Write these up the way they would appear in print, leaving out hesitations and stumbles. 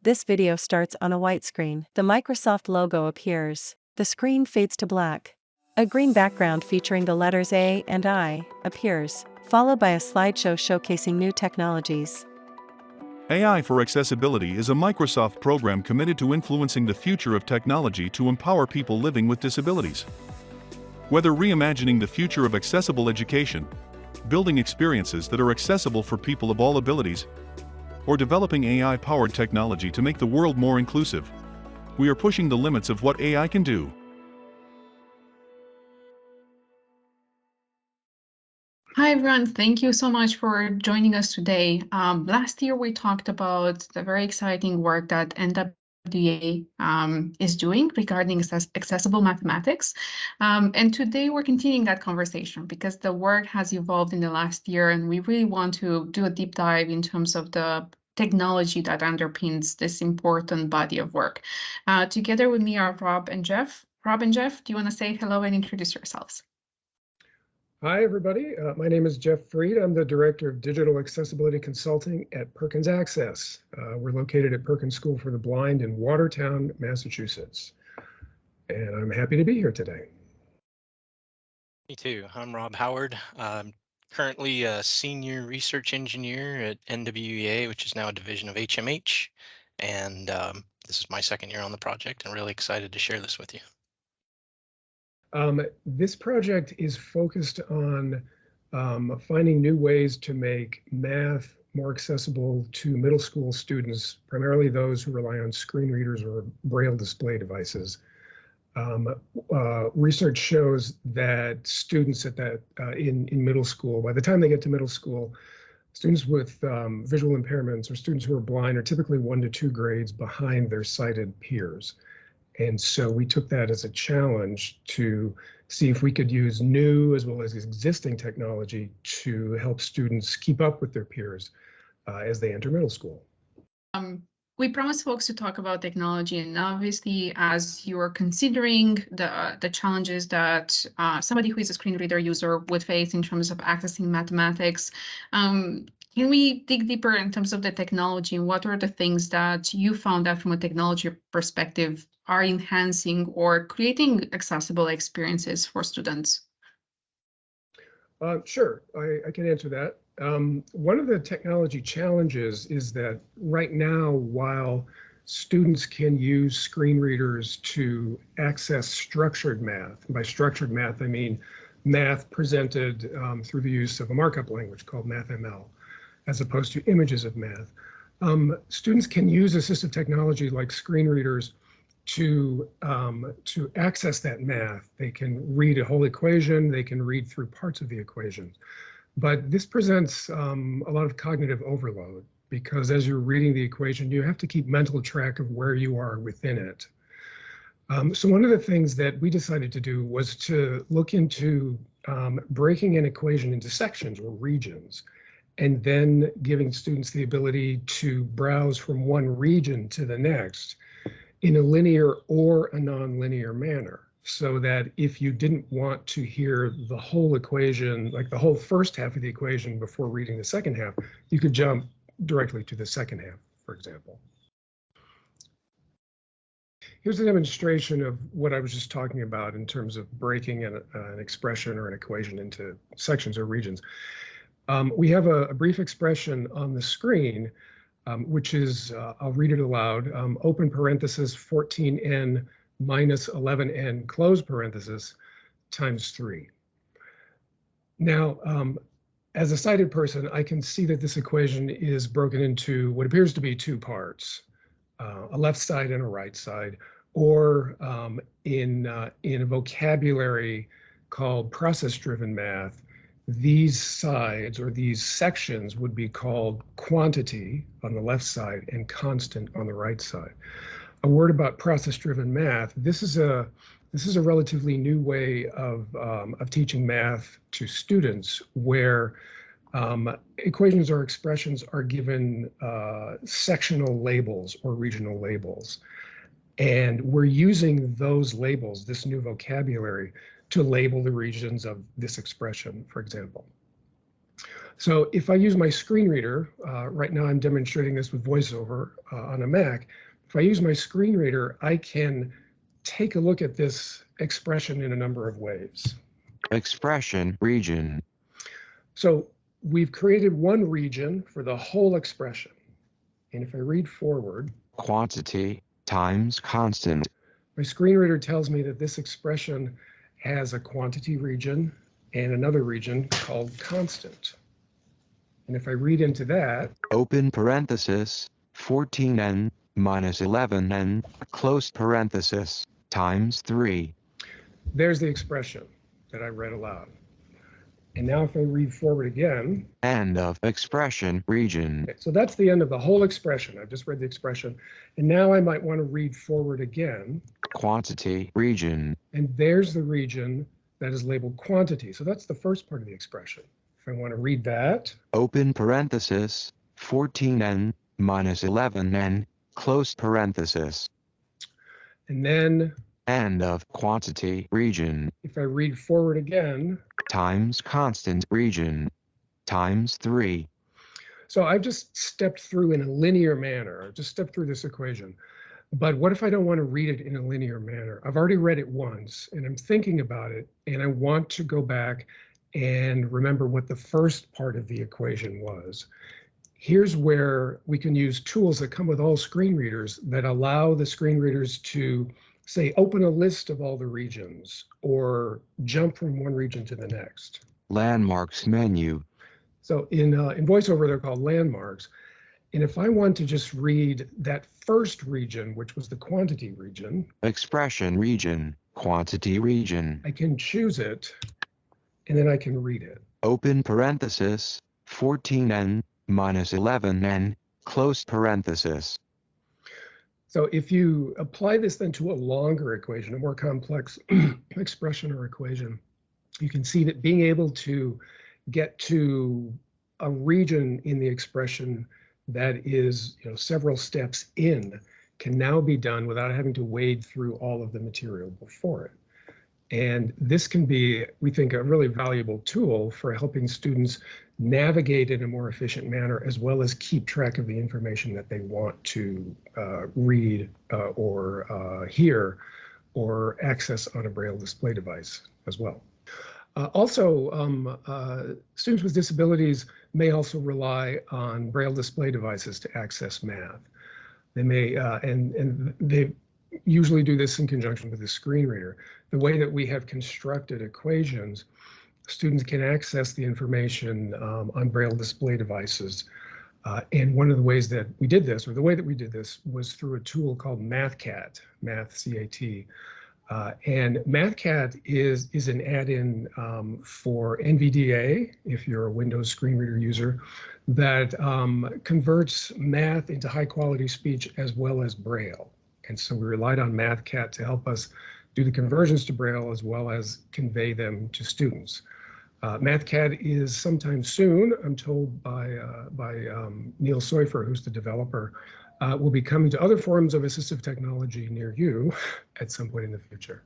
This video starts on a white screen. The Microsoft logo appears. The screen fades to black. A green background featuring the letters A and I appears, followed by a slideshow showcasing new technologies. AI for Accessibility is a Microsoft program committed to influencing the future of technology to empower people living with disabilities. Whether reimagining the future of accessible education, building experiences that are accessible for people of all abilities, or developing AI-powered technology to make the world more inclusive, we are pushing the limits of what AI can do. Hi, everyone. Thank you so much for joining us today. Last year, we talked about the very exciting work that NWA is doing regarding accessible mathematics. And today, we're continuing that conversation because the work has evolved in the last year, and we really want to do a deep dive in terms of the technology that underpins this important body of work. Together with me are Rob and Jeff. Rob and Jeff, do you want to say hello and introduce yourselves? Hi, everybody. My name is Jeff Freed. I'm the Director of Digital Accessibility Consulting at Perkins Access. We're located at Perkins School for the Blind in Watertown, Massachusetts. And I'm happy to be here today. Me too. I'm Rob Howard. I'm currently a Senior Research Engineer at NWEA, which is now a division of HMH. And this is my second year on the project and really excited to share this with you. This project is focused on finding new ways to make math more accessible to middle school students, primarily those who rely on screen readers or braille display devices. Research shows that students in middle school, by the time they get to middle school, students with visual impairments or students who are blind are typically 1 to 2 grades behind their sighted peers. And so we took that as a challenge to see if we could use new as well as existing technology to help students keep up with their peers as they enter middle school. We promised folks to talk about technology, and obviously, as you are considering the challenges that somebody who is a screen reader user would face in terms of accessing mathematics, can we dig deeper in terms of the technology? What are the things that you found out from a technology perspective are enhancing or creating accessible experiences for students? Sure, I can answer that. One of the technology challenges is that right now, while students can use screen readers to access structured math, and by structured math, I mean math presented through the use of a markup language called MathML, as opposed to images of math. Students can use assistive technology like screen readers to access that math. They can read a whole equation, they can read through parts of the equation. But this presents a lot of cognitive overload because as you're reading the equation, you have to keep mental track of where you are within it. So one of the things that we decided to do was to look into breaking an equation into sections or regions, and then giving students the ability to browse from one region to the next in a linear or a non-linear manner, so that if you didn't want to hear the whole equation, like the whole first half of the equation before reading the second half, you could jump directly to the second half, for example. Here's a demonstration of what I was just talking about in terms of breaking an expression or an equation into sections or regions. We have a brief expression on the screen, which is, I'll read it aloud, open parenthesis 14n minus 11n close parenthesis times 3. Now, as a sighted person, I can see that this equation is broken into what appears to be 2 parts, a left side and a right side, or in a vocabulary called process-driven math, these sides or these sections would be called quantity on the left side and constant on the right side. A word about process-driven math. This is a relatively new way of teaching math to students, where equations or expressions are given sectional labels or regional labels, and we're using those labels, this new vocabulary, to label the regions of this expression, for example. So if I use my screen reader, right now I'm demonstrating this with VoiceOver on a Mac. If I use my screen reader, I can take a look at this expression in a number of ways. Expression region. So we've created one region for the whole expression. And if I read forward, Quantity times constant. my screen reader tells me that this expression has a quantity region and another region called constant. And if I read into that, Open parenthesis, 14n minus 11n, close parenthesis, times 3. there's the expression that I read aloud. And now if I read forward again, End of expression region. okay, so that's the end of the whole expression. I've just read the expression. And now I might want to read forward again. Quantity region. And there's the region that is labeled quantity. So that's the first part of the expression. If I want to read that, Open parenthesis, 14n minus 11n, close parenthesis. and then End of quantity region. if I read forward again, Times constant region. Times 3. so I've just stepped through in a linear manner. I've just stepped through this equation. But what if I don't want to read it in a linear manner? I've already read it once and I'm thinking about it and I want to go back and remember what the first part of the equation was. Here's where we can use tools that come with all screen readers that allow the screen readers to say, open a list of all the regions or jump from one region to the next. Landmarks menu. So in VoiceOver, they're called landmarks. And if I want to just read that first region, which was the quantity region, Expression region. Quantity region. I can choose it and then I can read it. Open parenthesis, 14n minus 11n, close parenthesis. So if you apply this then to a longer equation, a more complex expression or equation, you can see that being able to get to a region in the expression that is, several steps in can now be done without having to wade through all of the material before it. And this can be, we think, a really valuable tool for helping students navigate in a more efficient manner, as well as keep track of the information that they want to read or hear or access on a Braille display device as well. Students with disabilities may also rely on Braille display devices to access math. They may, and they usually do this in conjunction with a screen reader. The way that we have constructed equations, students can access the information on Braille display devices. And one of the ways that we did this, or the way that we did this, was through a tool called MathCat, MathCat. And MathCat is an add-in for NVDA, if you're a Windows screen reader user, that converts math into high-quality speech as well as Braille. And so we relied on MathCat to help us do the conversions to Braille as well as convey them to students. MathCat is sometime soon, I'm told by Neil Seufer, who's the developer, will be coming to other forms of assistive technology near you at some point in the future.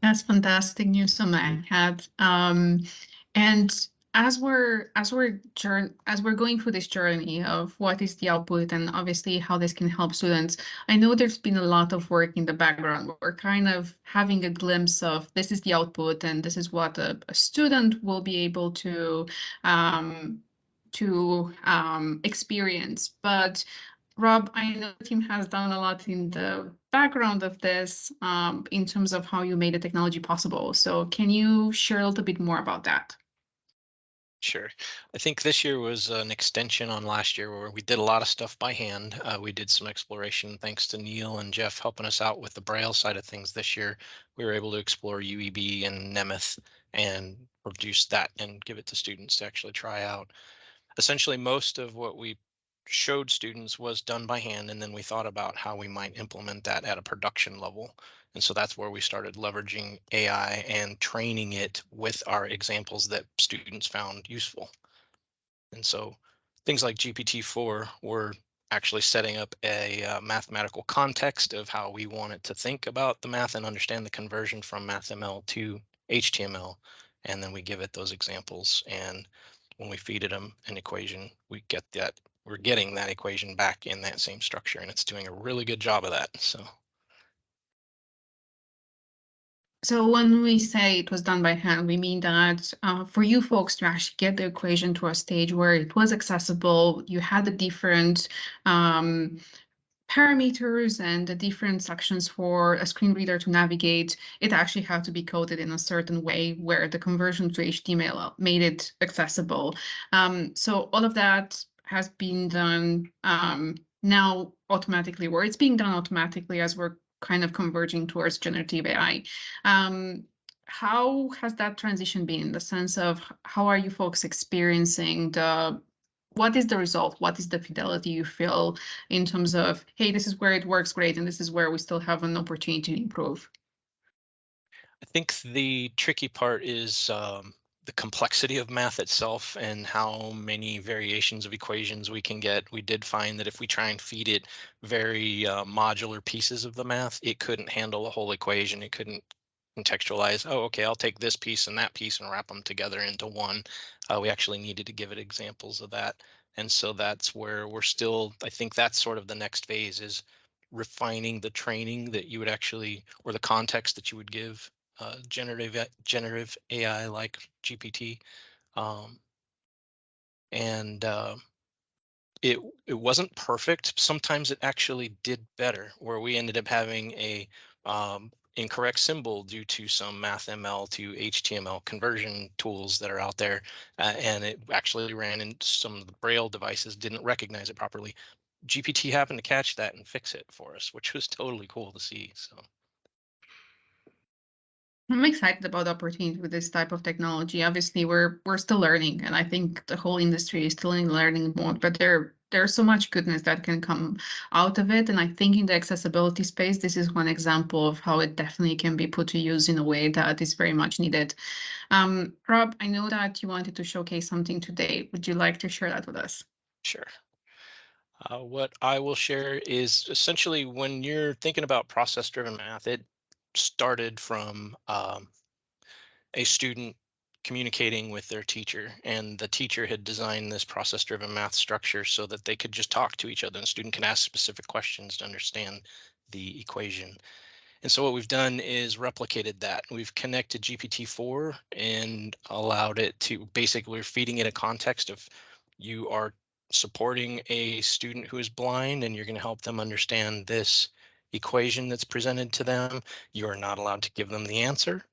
That's fantastic news on MathCat. And as we're going through this journey of what is the output and obviously how this can help students, I know there's been a lot of work in the background. We're kind of having a glimpse of this is the output and this is what a student will be able to experience. But Rob, I know the team has done a lot in the background of this in terms of how you made the technology possible. So can you share a little bit more about that? Sure. I think this year was an extension on last year where we did a lot of stuff by hand. We did some exploration thanks to Neil and Jeff helping us out with the Braille side of things this year. We were able to explore UEB and Nemeth and produce that and give it to students to actually try out. Essentially, most of what we showed students was done by hand, and then we thought about how we might implement that at a production level. And so that's where we started leveraging AI and training it with our examples that students found useful. And so things like GPT-4 were actually setting up a mathematical context of how we wanted to think about the math and understand the conversion from MathML to HTML. and then we give it those examples. And when we feed it an equation, we're getting that equation back in that same structure, and it's doing a really good job of that. So when we say it was done by hand, we mean that for you folks to actually get the equation to a stage where it was accessible, you had the different parameters and the different sections for a screen reader to navigate, it actually had to be coded in a certain way where the conversion to HTML made it accessible. So all of that has been done now automatically, or it's being done automatically as we're kind of converging towards generative AI. How has that transition been in the sense of how are you folks experiencing what is the result? What is the fidelity you feel in terms of, hey, this is where it works great, and this is where we still have an opportunity to improve? I think the tricky part is the complexity of math itself and how many variations of equations we can get. We did find that if we try and feed it very modular pieces of the math, it couldn't handle a whole equation. It couldn't contextualize, oh, okay, I'll take this piece and that piece and wrap them together into one. We actually needed to give it examples of that. And so that's where we're still, I think that's sort of the next phase, is refining the training that you would actually, or the context that you would give generative AI like GPT. And it wasn't perfect. Sometimes it actually did better, where we ended up having a incorrect symbol due to some MathML to HTML conversion tools that are out there, and it actually ran into some of the Braille devices didn't recognize it properly. GPT happened to catch that and fix it for us, which was totally cool to see. So I'm excited about the opportunity with this type of technology. Obviously, we're still learning, and I think the whole industry is still in learning mode. But there's so much goodness that can come out of it, and I think in the accessibility space, this is one example of how it definitely can be put to use in a way that is very much needed. Rob, I know that you wanted to showcase something today. Would you like to share that with us? sure. What I will share is essentially when you're thinking about process-driven math, it started from a student communicating with their teacher, and the teacher had designed this process-driven math structure so that they could just talk to each other, and the student can ask specific questions to understand the equation. And so what we've done is replicated that. We've connected GPT-4 and allowed it to, basically we're feeding it a context of, you are supporting a student who is blind and you're going to help them understand this equation that's presented to them. You're not allowed to give them the answer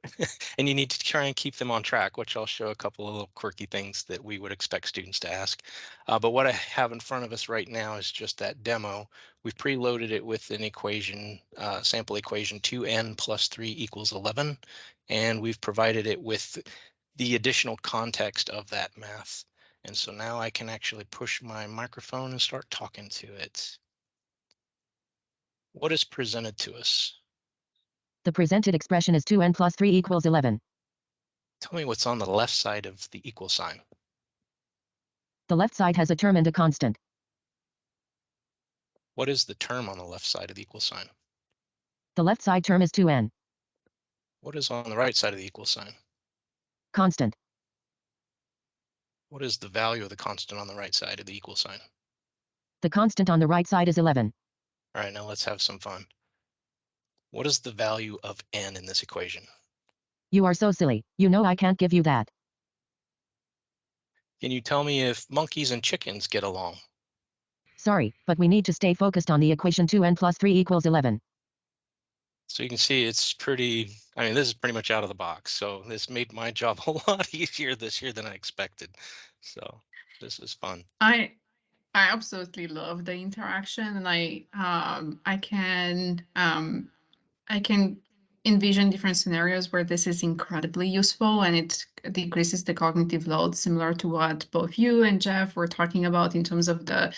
and you need to try and keep them on track, which I'll show a couple of little quirky things that we would expect students to ask. But what I have in front of us right now is just that demo. We've preloaded it with an equation, sample equation 2n plus 3 equals 11, and we've provided it with the additional context of that math. And so now I can actually push my microphone and start talking to it. What is presented to us? The presented expression is 2n plus 3 equals 11. Tell me what's on the left side of the equal sign. The left side has a term and a constant. What is the term on the left side of the equal sign? The left side term is 2n. What is on the right side of the equal sign? Constant. What is the value of the constant on the right side of the equal sign? The constant on the right side is 11. All right, now let's have some fun. What is the value of n in this equation? You are so silly. You know I can't give you that. Can you tell me if monkeys and chickens get along? Sorry, but we need to stay focused on the equation 2n plus 3 equals 11. So you can see it's pretty, I mean, this is pretty much out of the box. So this made my job a lot easier this year than I expected. So this is fun. I absolutely love the interaction, and I can envision different scenarios where this is incredibly useful and it decreases the cognitive load, similar to what both you and Jeff were talking about in terms of the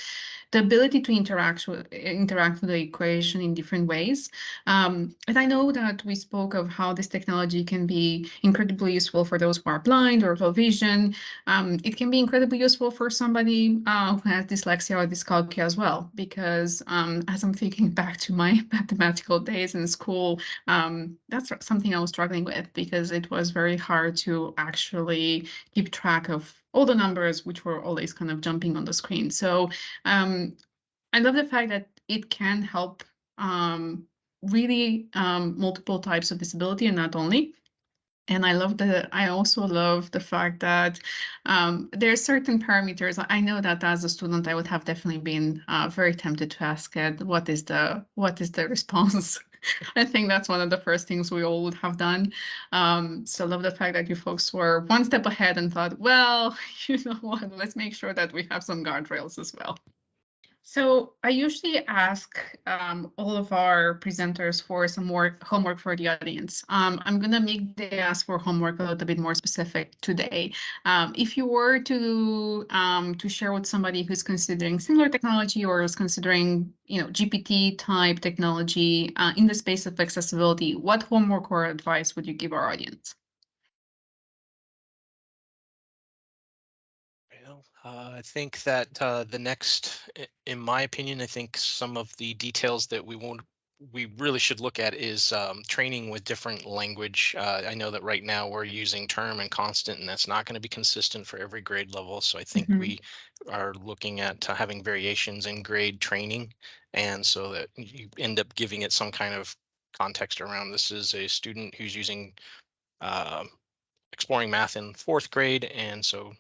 the ability to interact with the equation in different ways. And I know that we spoke of how this technology can be incredibly useful for those who are blind or low vision. It can be incredibly useful for somebody who has dyslexia or dyscalculia as well, because as I'm thinking back to my mathematical days in school, that's something I was struggling with, because it was very hard to actually keep track of all the numbers, which were always kind of jumping on the screen. So I love the fact that it can help really multiple types of disability, and not only. And I also love the fact that there are certain parameters. I know that as a student, I would have definitely been very tempted to ask it, what is the response? I think that's one of the first things we all would have done. So I love the fact that you folks were one step ahead and thought, well, you know what, let's make sure that we have some guardrails as well. So I usually ask all of our presenters for some more homework for the audience. I'm going to make the ask for homework a little bit more specific today. If you were to share with somebody who's considering similar technology or is considering, GPT type technology in the space of accessibility, what homework or advice would you give our audience? I think that in my opinion, I think some of the details that we really should look at is training with different language. I know that right now we're using term and constant, and that's not going to be consistent for every grade level. So I think we are looking at having variations in grade training, and so that you end up giving it some kind of context around. This is a student who's using exploring math in 4th grade, and so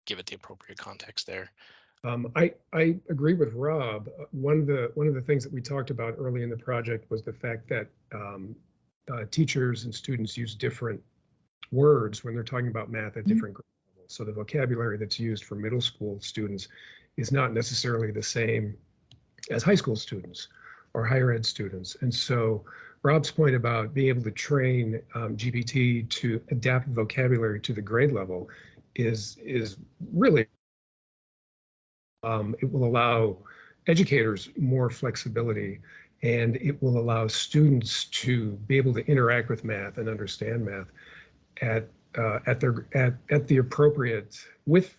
give it the appropriate context there. I agree with Rob. One of the things that we talked about early in the project was the fact that teachers and students use different words when they're talking about math at different grade levels. So the vocabulary that's used for middle school students is not necessarily the same as high school students or higher ed students. And so Rob's point about being able to train GPT to adapt vocabulary to the grade level is really it will allow educators more flexibility, and it will allow students to be able to interact with math and understand math at the appropriate with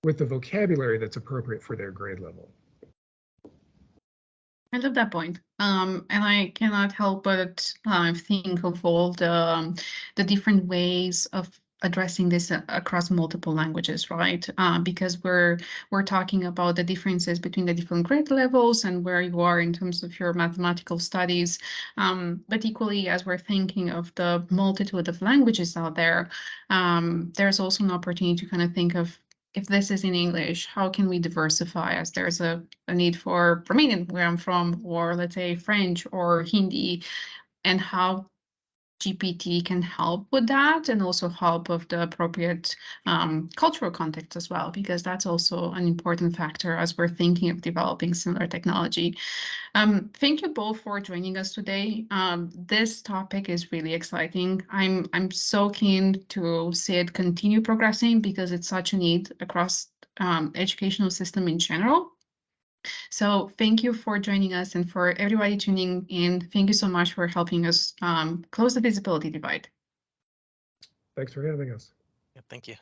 the vocabulary that's appropriate for their grade level. I love that point. And I cannot help but think of all the different ways of addressing this across multiple languages, right? Because we're talking about the differences between the different grade levels and where you are in terms of your mathematical studies. But equally, as we're thinking of the multitude of languages out there, there's also an opportunity to kind of think of, if this is in English, how can we diversify, as there's a need for Romanian, where I'm from, or let's say French or Hindi, and how GPT can help with that, and also help with the appropriate cultural context as well, because that's also an important factor as we're thinking of developing similar technology. Thank you both for joining us today. This topic is really exciting. I'm so keen to see it continue progressing, because it's such a need across educational system in general. So thank you for joining us, and for everybody tuning in, thank you so much for helping us close the visibility divide. Thanks for having us. Yeah, thank you.